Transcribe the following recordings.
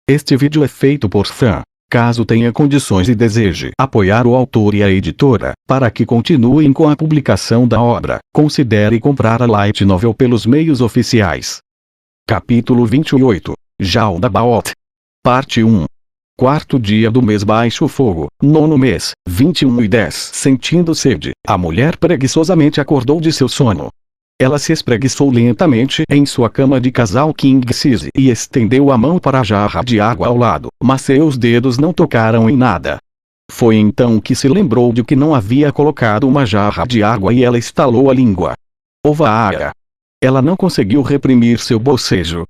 Este vídeo é feito por fã. Caso tenha condições e deseje apoiar o autor e a editora, para que continuem com a publicação da obra, considere comprar a light novel pelos meios oficiais. Capítulo 28. Jaldabaoth. Parte 1. Quarto dia do mês baixo fogo, nono mês, 21:10. Sentindo sede, a mulher preguiçosamente acordou de seu sono. Ela se espreguiçou lentamente em sua cama de casal king size e estendeu a mão para a jarra de água ao lado, mas seus dedos não tocaram em nada. Foi então que se lembrou de que não havia colocado uma jarra de água e ela estalou a língua. Ovaara! Ela não conseguiu reprimir seu bocejo.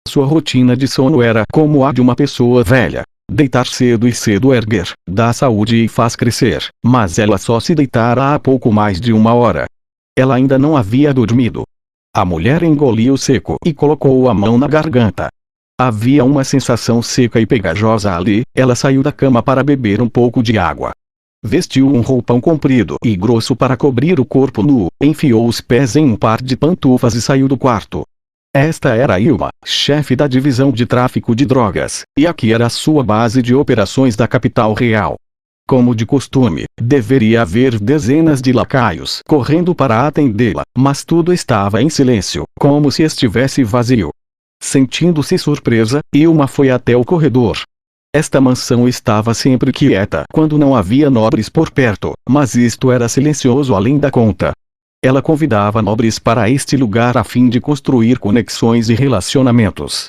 Sua rotina de sono era como a de uma pessoa velha. Deitar cedo e cedo erguer, dá saúde e faz crescer, mas ela só se deitara há pouco mais de uma hora. Ela ainda não havia dormido. A mulher engoliu seco e colocou a mão na garganta. Havia uma sensação seca e pegajosa ali. Ela saiu da cama para beber um pouco de água. Vestiu um roupão comprido e grosso para cobrir o corpo nu, enfiou os pés em um par de pantufas e saiu do quarto. Esta era Ilma, chefe da divisão de tráfico de drogas, e aqui era a sua base de operações da capital real. Como de costume, deveria haver dezenas de lacaios correndo para atendê-la, mas tudo estava em silêncio, como se estivesse vazio. Sentindo-se surpresa, Ilma foi até o corredor. Esta mansão estava sempre quieta quando não havia nobres por perto, mas isto era silencioso além da conta. Ela convidava nobres para este lugar a fim de construir conexões e relacionamentos.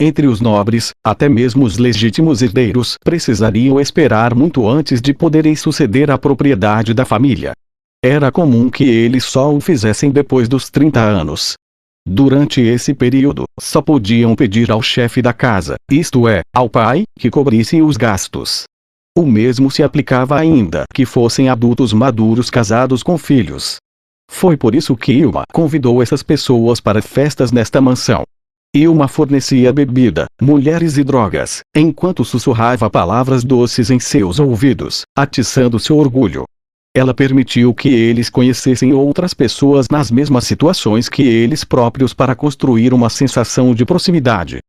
Entre os nobres, até mesmo os legítimos herdeiros precisariam esperar muito antes de poderem suceder a propriedade da família. Era comum que eles só o fizessem depois dos 30 anos. Durante esse período, só podiam pedir ao chefe da casa, isto é, ao pai, que cobrisse os gastos. O mesmo se aplicava ainda que fossem adultos maduros casados com filhos. Foi por isso que Ilma convidou essas pessoas para festas nesta mansão. Ilma fornecia bebida, mulheres e drogas, enquanto sussurrava palavras doces em seus ouvidos, atiçando seu orgulho. Ela permitiu que eles conhecessem outras pessoas nas mesmas situações que eles próprios para construir uma sensação de proximidade.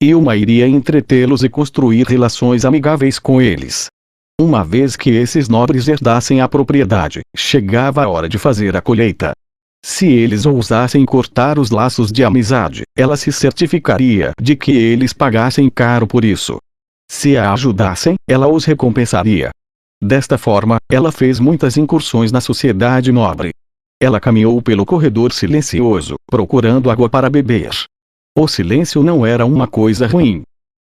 Ilma iria entretê-los e construir relações amigáveis com eles. Uma vez que esses nobres herdassem a propriedade, chegava a hora de fazer a colheita. Se eles ousassem cortar os laços de amizade, ela se certificaria de que eles pagassem caro por isso. Se a ajudassem, ela os recompensaria. Desta forma, ela fez muitas incursões na sociedade nobre. Ela caminhou pelo corredor silencioso, procurando água para beber. O silêncio não era uma coisa ruim.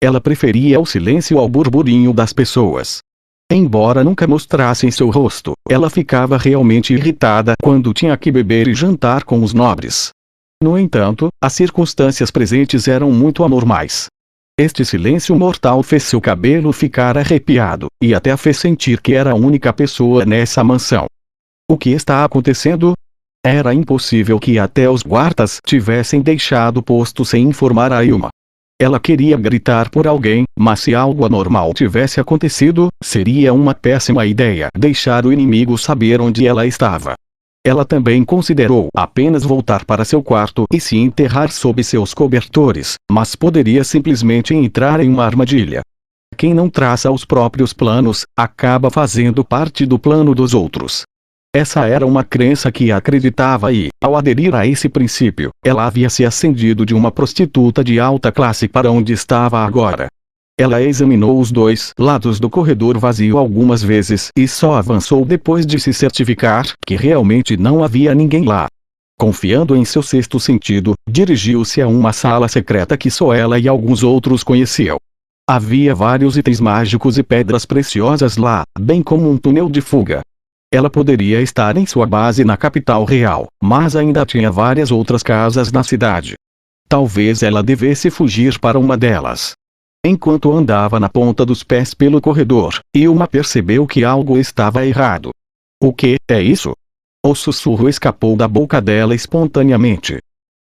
Ela preferia o silêncio ao burburinho das pessoas. Embora nunca mostrassem seu rosto, ela ficava realmente irritada quando tinha que beber e jantar com os nobres. No entanto, as circunstâncias presentes eram muito anormais. Este silêncio mortal fez seu cabelo ficar arrepiado, e até a fez sentir que era a única pessoa nessa mansão. O que está acontecendo? Era impossível que até os guardas tivessem deixado o posto sem informar a Ilma. Ela queria gritar por alguém, mas se algo anormal tivesse acontecido, seria uma péssima ideia deixar o inimigo saber onde ela estava. Ela também considerou apenas voltar para seu quarto e se enterrar sob seus cobertores, mas poderia simplesmente entrar em uma armadilha. Quem não traça os próprios planos, acaba fazendo parte do plano dos outros. Essa era uma crença que acreditava e, ao aderir a esse princípio, ela havia se ascendido de uma prostituta de alta classe para onde estava agora. Ela examinou os dois lados do corredor vazio algumas vezes e só avançou depois de se certificar que realmente não havia ninguém lá. Confiando em seu sexto sentido, dirigiu-se a uma sala secreta que só ela e alguns outros conheciam. Havia vários itens mágicos e pedras preciosas lá, bem como um túnel de fuga. Ela poderia estar em sua base na capital real, mas ainda tinha várias outras casas na cidade. Talvez ela devesse fugir para uma delas. Enquanto andava na ponta dos pés pelo corredor, Ilma percebeu que algo estava errado. O que é isso? O sussurro escapou da boca dela espontaneamente.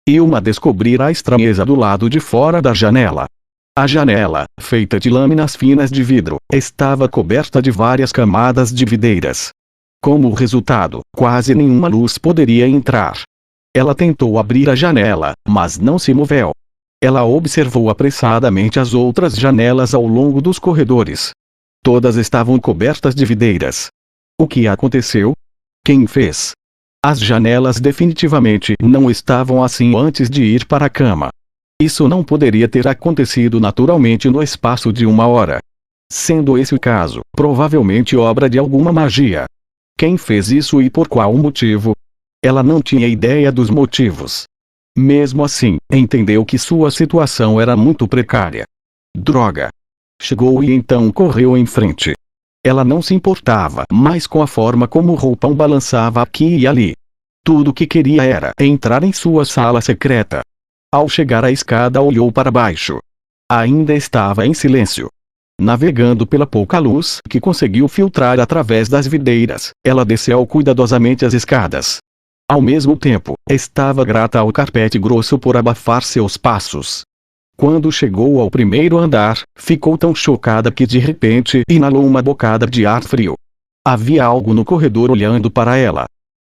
Ilma descobrira a estranheza do lado de fora da janela. A janela, feita de lâminas finas de vidro, estava coberta de várias camadas de videiras. Como resultado, quase nenhuma luz poderia entrar. Ela tentou abrir a janela, mas não se moveu. Ela observou apressadamente as outras janelas ao longo dos corredores. Todas estavam cobertas de videiras. O que aconteceu? Quem fez? As janelas definitivamente não estavam assim antes de ir para a cama. Isso não poderia ter acontecido naturalmente no espaço de 1 hora. Sendo esse o caso, provavelmente obra de alguma magia. Quem fez isso e por qual motivo? Ela não tinha ideia dos motivos. Mesmo assim, entendeu que sua situação era muito precária. Droga! Chegou e então correu em frente. Ela não se importava mais com a forma como o roupão balançava aqui e ali. Tudo o que queria era entrar em sua sala secreta. Ao chegar à escada olhou para baixo. Ainda estava em silêncio. Navegando pela pouca luz que conseguiu filtrar através das videiras, ela desceu cuidadosamente as escadas. Ao mesmo tempo, estava grata ao carpete grosso por abafar seus passos. Quando chegou ao primeiro andar, ficou tão chocada que de repente inalou uma bocada de ar frio. Havia algo no corredor olhando para ela.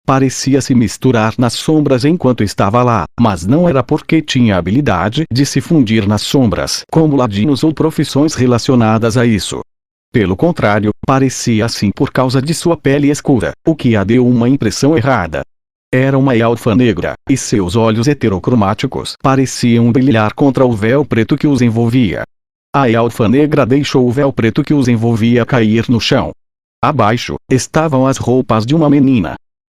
Parecia se misturar nas sombras enquanto estava lá, mas não era porque tinha a habilidade de se fundir nas sombras, como ladinos ou profissões relacionadas a isso. Pelo contrário, parecia assim por causa de sua pele escura, o que a deu uma impressão errada. Era uma elfa negra, e seus olhos heterocromáticos pareciam brilhar contra o véu preto que os envolvia. A elfa negra deixou o véu preto que os envolvia cair no chão. Abaixo, estavam as roupas de uma menina.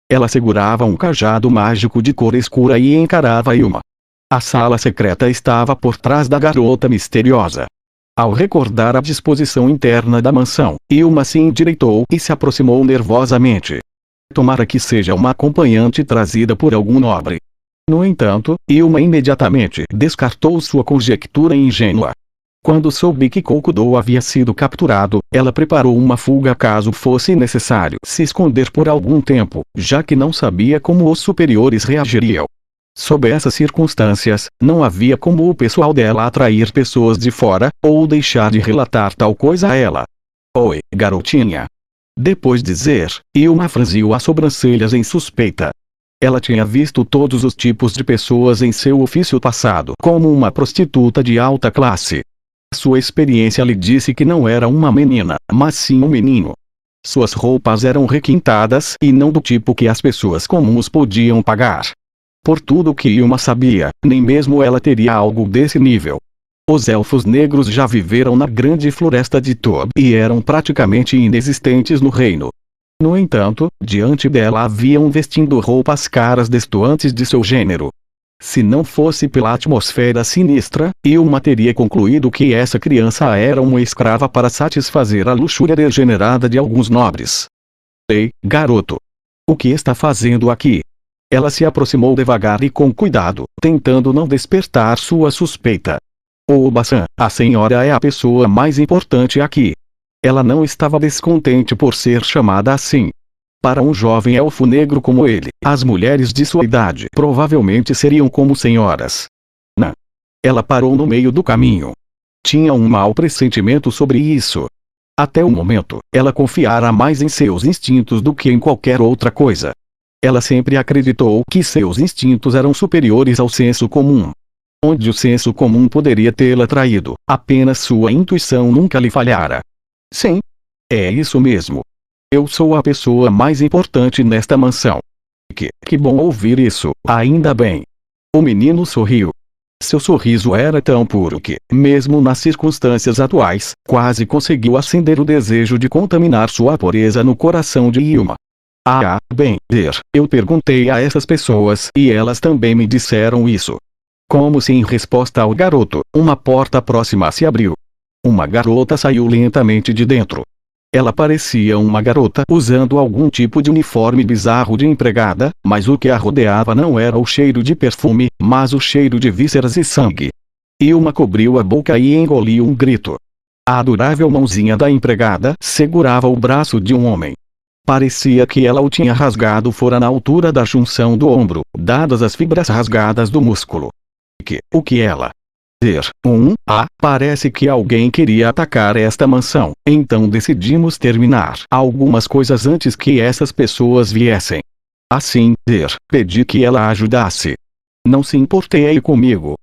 Ela segurava um cajado mágico de cor escura e encarava Ilma. A sala secreta estava por trás da garota misteriosa. Ao recordar a disposição interna da mansão, Ilma se endireitou e se aproximou nervosamente. Tomara que seja uma acompanhante trazida por algum nobre. No entanto, Ilma imediatamente descartou sua conjectura ingênua. Quando soube que Kokudo havia sido capturado, ela preparou uma fuga caso fosse necessário se esconder por algum tempo, já que não sabia como os superiores reagiriam. Sob essas circunstâncias, não havia como o pessoal dela atrair pessoas de fora, ou deixar de relatar tal coisa a ela. Oi, garotinha. Depois de dizer, Ilma franziu as sobrancelhas em suspeita. Ela tinha visto todos os tipos de pessoas em seu ofício passado como uma prostituta de alta classe. Sua experiência lhe disse que não era uma menina, mas sim um menino. Suas roupas eram requintadas e não do tipo que as pessoas comuns podiam pagar. Por tudo que Ilma sabia, nem mesmo ela teria algo desse nível. Os elfos negros já viveram na grande floresta de Tob e eram praticamente inexistentes no reino. No entanto, diante dela haviam vestindo roupas caras destoantes de seu gênero. Se não fosse pela atmosfera sinistra, Ilma teria concluído que essa criança era uma escrava para satisfazer a luxúria degenerada de alguns nobres. Ei, garoto! O que está fazendo aqui? Ela se aproximou devagar e com cuidado, tentando não despertar sua suspeita. Oba-san, a senhora é a pessoa mais importante aqui. Ela não estava descontente por ser chamada assim. Para um jovem elfo negro como ele, as mulheres de sua idade provavelmente seriam como senhoras. Não. Ela parou no meio do caminho. Tinha um mau pressentimento sobre isso. Até o momento, ela confiara mais em seus instintos do que em qualquer outra coisa. Ela sempre acreditou que seus instintos eram superiores ao senso comum. Onde o senso comum poderia tê-la traído, apenas sua intuição nunca lhe falhara. Sim. É isso mesmo. Eu sou a pessoa mais importante nesta mansão. Que bom ouvir isso, ainda bem. O menino sorriu. Seu sorriso era tão puro que, mesmo nas circunstâncias atuais, quase conseguiu acender o desejo de contaminar sua pureza no coração de Ilma. Ah, bem, eu perguntei a essas pessoas e elas também me disseram isso. Como se em resposta ao garoto, uma porta próxima se abriu. Uma garota saiu lentamente de dentro. Ela parecia uma garota usando algum tipo de uniforme bizarro de empregada, mas o que a rodeava não era o cheiro de perfume, mas o cheiro de vísceras e sangue. Ilma cobriu a boca e engoliu um grito. A adorável mãozinha da empregada segurava o braço de um homem. Parecia que ela o tinha rasgado fora na altura da junção do ombro, dadas as fibras rasgadas do músculo. O que ela... parece que alguém queria atacar esta mansão, então decidimos terminar algumas coisas antes que essas pessoas viessem. Assim, pedi que ela ajudasse. Não se importe comigo.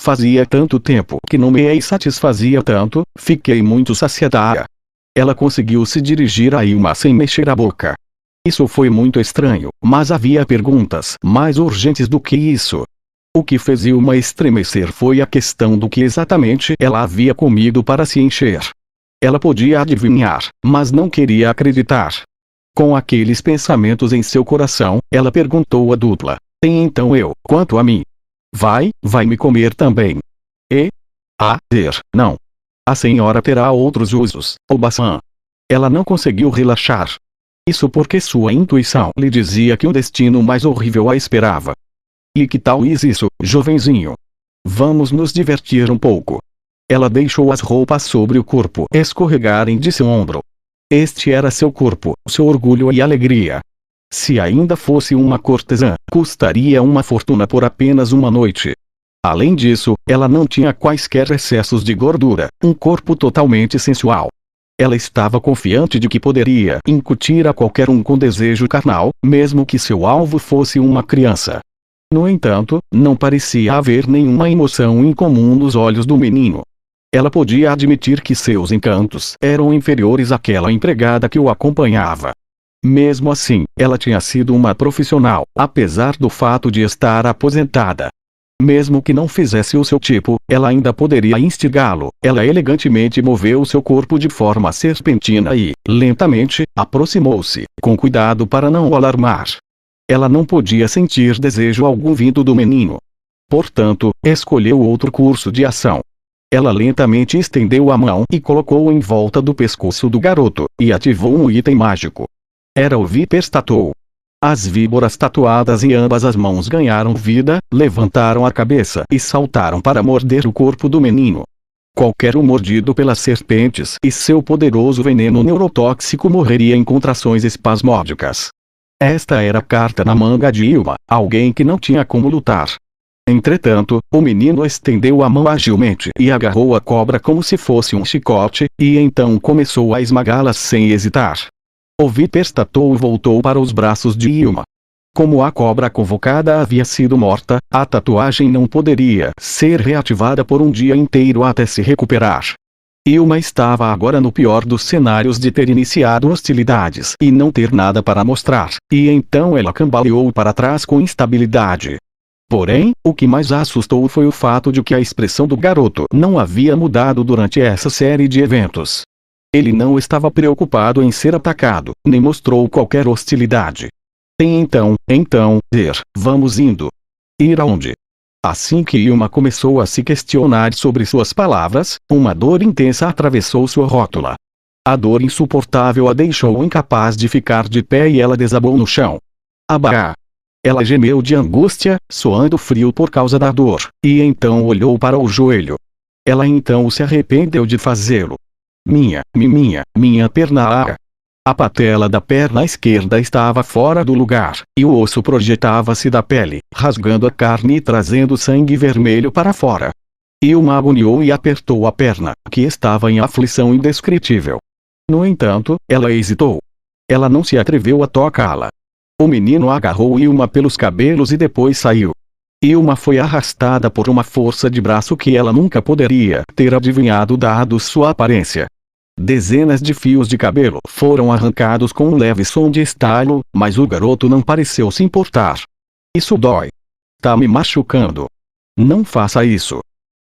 Fazia tanto tempo que não me satisfazia tanto, fiquei muito saciada. Ela conseguiu se dirigir a Ilma sem mexer a boca. Isso foi muito estranho, mas havia perguntas mais urgentes do que isso. O que fez Ilma estremecer foi a questão do que exatamente ela havia comido para se encher. Ela podia adivinhar, mas não queria acreditar. Com aqueles pensamentos em seu coração, ela perguntou à dupla: "Tem então eu, quanto a mim? Vai me comer também?" Não. A senhora terá outros usos, Obasan. Ela não conseguiu relaxar. Isso porque sua intuição lhe dizia que um destino mais horrível a esperava. E que tal isso, jovenzinho? Vamos nos divertir um pouco. Ela deixou as roupas sobre o corpo escorregarem de seu ombro. Este era seu corpo, seu orgulho e alegria. Se ainda fosse uma cortesã, custaria uma fortuna por apenas uma noite. Além disso, ela não tinha quaisquer excessos de gordura, um corpo totalmente sensual. Ela estava confiante de que poderia incutir a qualquer um com desejo carnal, mesmo que seu alvo fosse uma criança. No entanto, não parecia haver nenhuma emoção incomum nos olhos do menino. Ela podia admitir que seus encantos eram inferiores àquela empregada que o acompanhava. Mesmo assim, ela tinha sido uma profissional, apesar do fato de estar aposentada. Mesmo que não fizesse o seu tipo, ela ainda poderia instigá-lo. Ela elegantemente moveu seu corpo de forma serpentina e, lentamente, aproximou-se, com cuidado para não o alarmar. Ela não podia sentir desejo algum vindo do menino. Portanto, escolheu outro curso de ação. Ela lentamente estendeu a mão e colocou em volta do pescoço do garoto, e ativou um item mágico. Era o Viper Tattoo. As víboras tatuadas e ambas as mãos ganharam vida, levantaram a cabeça e saltaram para morder o corpo do menino. Qualquer um mordido pelas serpentes e seu poderoso veneno neurotóxico morreria em contrações espasmódicas. Esta era a carta na manga de Ilma, alguém que não tinha como lutar. Entretanto, o menino estendeu a mão agilmente e agarrou a cobra como se fosse um chicote, e então começou a esmagá-la sem hesitar. O Viper Tattoo voltou para os braços de Ilma. Como a cobra convocada havia sido morta, a tatuagem não poderia ser reativada por um dia inteiro até se recuperar. Ilma estava agora no pior dos cenários de ter iniciado hostilidades e não ter nada para mostrar, e então ela cambaleou para trás com instabilidade. Porém, o que mais a assustou foi o fato de que a expressão do garoto não havia mudado durante essa série de eventos. Ele não estava preocupado em ser atacado, nem mostrou qualquer hostilidade. Vamos indo. Ir aonde? Assim que Ilma começou a se questionar sobre suas palavras, uma dor intensa atravessou sua rótula. A dor insuportável a deixou incapaz de ficar de pé e ela desabou no chão. Abá! Ela gemeu de angústia, suando frio por causa da dor, e então olhou para o joelho. Ela então se arrependeu de fazê-lo. Minha perna. A patela da perna esquerda estava fora do lugar, e o osso projetava-se da pele, rasgando a carne e trazendo sangue vermelho para fora. Ilma agoniou e apertou a perna, que estava em aflição indescritível. No entanto, ela hesitou. Ela não se atreveu a tocá-la. O menino agarrou Ilma pelos cabelos e depois saiu. Ilma foi arrastada por uma força de braço que ela nunca poderia ter adivinhado dado sua aparência. Dezenas de fios de cabelo foram arrancados com um leve som de estalo, mas o garoto não pareceu se importar. Isso dói. Tá me machucando. Não faça isso.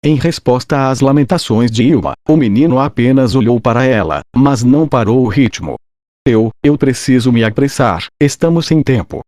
Em resposta às lamentações de Ilma, o menino apenas olhou para ela, mas não parou o ritmo. Eu preciso me apressar, estamos sem tempo.